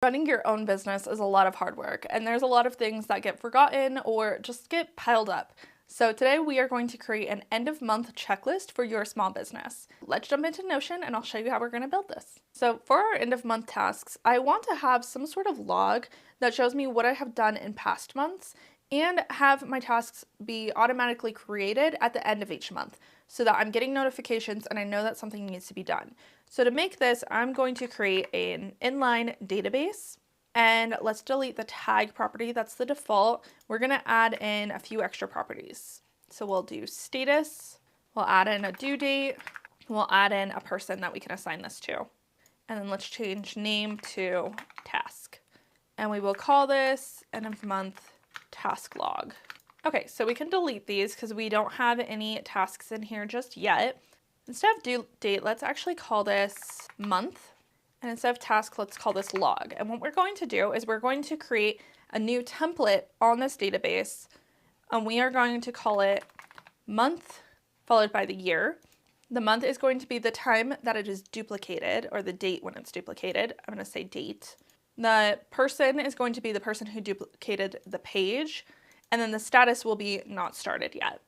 Funding your own business is a lot of hard work, and there's a lot of things that get forgotten or just get piled up. So today we are going to create an end of month checklist for your small business. Let's jump into Notion and I'll show you how we're going to build this. So for our end of month tasks, I want to have some sort of log that shows me what I have done in past months and have my tasks be automatically created at the end of each month so that I'm getting notifications and I know that something needs to be done. So to make this, I'm going to create an inline database, and let's delete the tag property. That's the default. We're going to add in a few extra properties. So we'll do status, we'll add in a due date, we'll add in a person that we can assign this to. And then let's change name to task. And we will call this end of month task log. Okay, so we can delete these because we don't have any tasks in here just yet. Instead of due date, let's actually call this month. And instead of task, let's call this log. And what we're going to do is we're going to create a new template on this database. And we are going to call it month followed by the year. The month is going to be the time that it is duplicated, or the date when it's duplicated. I'm going to say date. The person is going to be the person who duplicated the page. And then the status will be not started yet.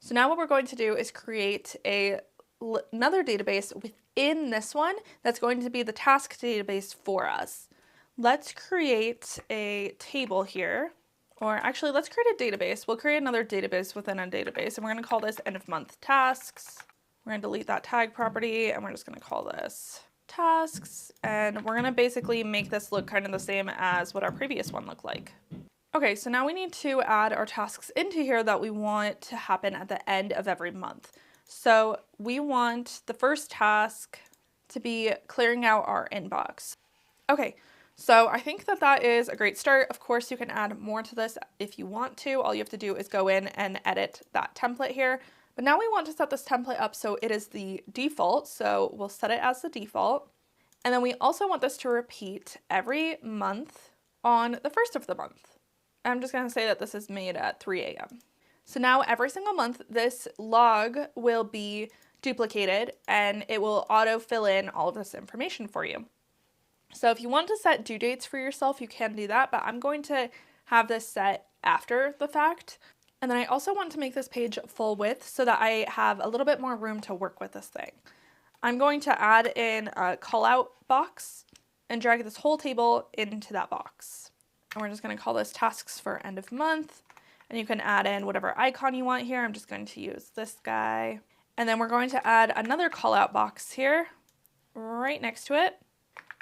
So now what we're going to do is create another database within this one that's going to be the task database for us. Let's create a table here, or actually let's create a database. We'll create another database within a database, and we're going to call this end of month tasks. We're going to delete that tag property, and we're just going to call this tasks, and we're going to basically make this look kind of the same as what our previous one looked like. Okay, so now we need to add our tasks into here that we want to happen at the end of every month. So we want the first task to be clearing out our inbox. Okay, so I think that that is a great start. Of course, you can add more to this if you want to. All you have to do is go in and edit that template here. But now we want to set this template up so it is the default. So we'll set it as the default. And then we also want this to repeat every month on the first of the month. I'm just going to say that this is made at 3 a.m. So now every single month, this log will be duplicated and it will auto fill in all of this information for you. So if you want to set due dates for yourself, you can do that, but I'm going to have this set after the fact. And then I also want to make this page full width so that I have a little bit more room to work with this thing. I'm going to add in a call out box and drag this whole table into that box. And we're just going to call this tasks for end of month. And you can add in whatever icon you want here. I'm just going to use this guy. And then we're going to add another call out box here right next to it.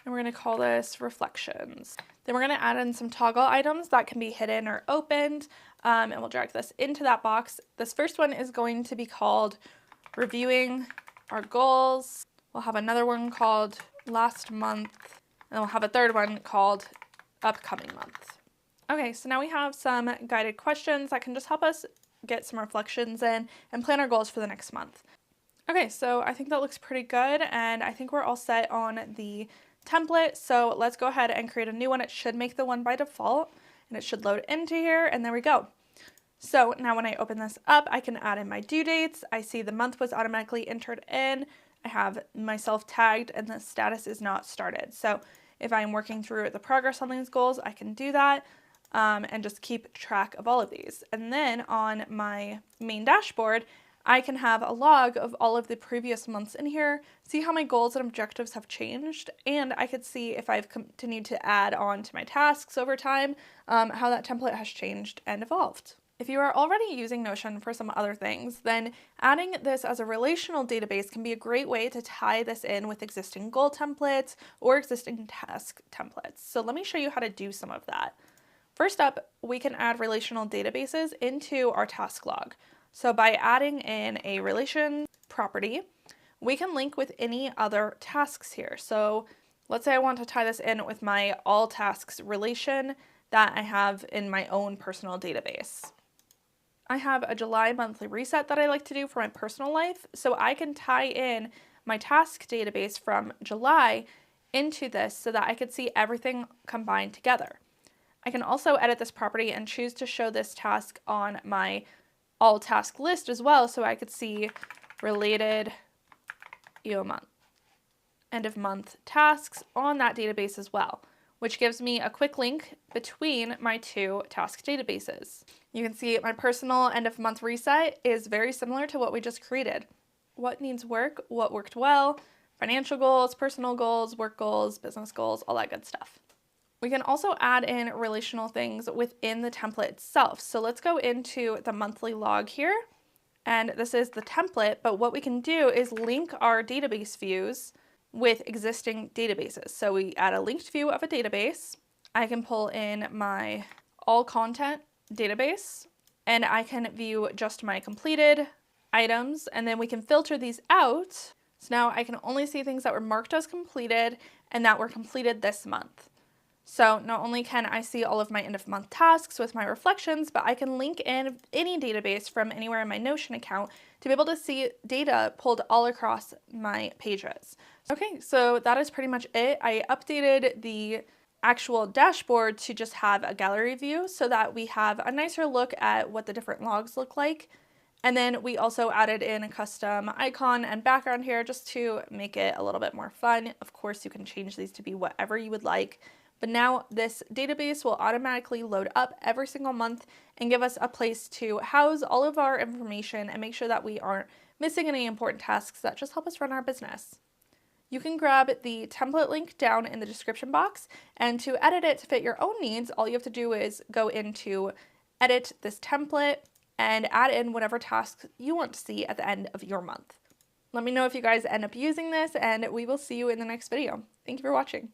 And we're going to call this reflections. Then we're going to add in some toggle items that can be hidden or opened. And we'll drag this into that box. This first one is going to be called reviewing our goals. We'll have another one called last month. And then we'll have a third one called upcoming month. Okay, so now we have some guided questions that can just help us get some reflections in and plan our goals for the next month. Okay, so I think that looks pretty good, and I think we're all set on the template. So let's go ahead and create a new one. It should make the one by default, and it should load into here, and there we go. So now when I open this up, I can add in my due dates. I see the month was automatically entered in. I have myself tagged, and the status is not started. So if I'm working through the progress on these goals, I can do that and just keep track of all of these. And then on my main dashboard, I can have a log of all of the previous months in here, see how my goals and objectives have changed, and I could see if I've continued to add on to my tasks over time, how that template has changed and evolved. If you are already using Notion for some other things, then adding this as a relational database can be a great way to tie this in with existing goal templates or existing task templates. So let me show you how to do some of that. First up, we can add relational databases into our task log. So by adding in a relation property, we can link with any other tasks here. So let's say I want to tie this in with my all tasks relation that I have in my own personal database. I have a July monthly reset that I like to do for my personal life, so I can tie in my task database from July into this so that I could see everything combined together. I can also edit this property and choose to show this task on my all task list as well, so I could see related month, end of month tasks on that database as well. which gives me a quick link between my two task databases. You can see my personal end of month reset is very similar to what we just created. What needs work, what worked well, financial goals, personal goals, work goals, business goals, all that good stuff. We can also add in relational things within the template itself. So let's go into the monthly log here. And this is the template, but what we can do is link our database views with existing databases. So we add a linked view of a database. I can pull in my all content database, and I can view just my completed items, and then we can filter these out. So now I can only see things that were marked as completed and that were completed this month. So not only can I see all of my end of month tasks with my reflections, but I can link in any database from anywhere in my Notion account to be able to see data pulled all across my pages. Okay, so that is pretty much it. I updated the actual dashboard to just have a gallery view so that we have a nicer look at what the different logs look like. And then we also added in a custom icon and background here just to make it a little bit more fun. Of course, you can change these to be whatever you would like. But now this database will automatically load up every single month and give us a place to house all of our information and make sure that we aren't missing any important tasks that just help us run our business. You can grab the template link down in the description box, and to edit it to fit your own needs, all you have to do is go into edit this template and add in whatever tasks you want to see at the end of your month. Let me know if you guys end up using this, and we will see you in the next video. Thank you for watching.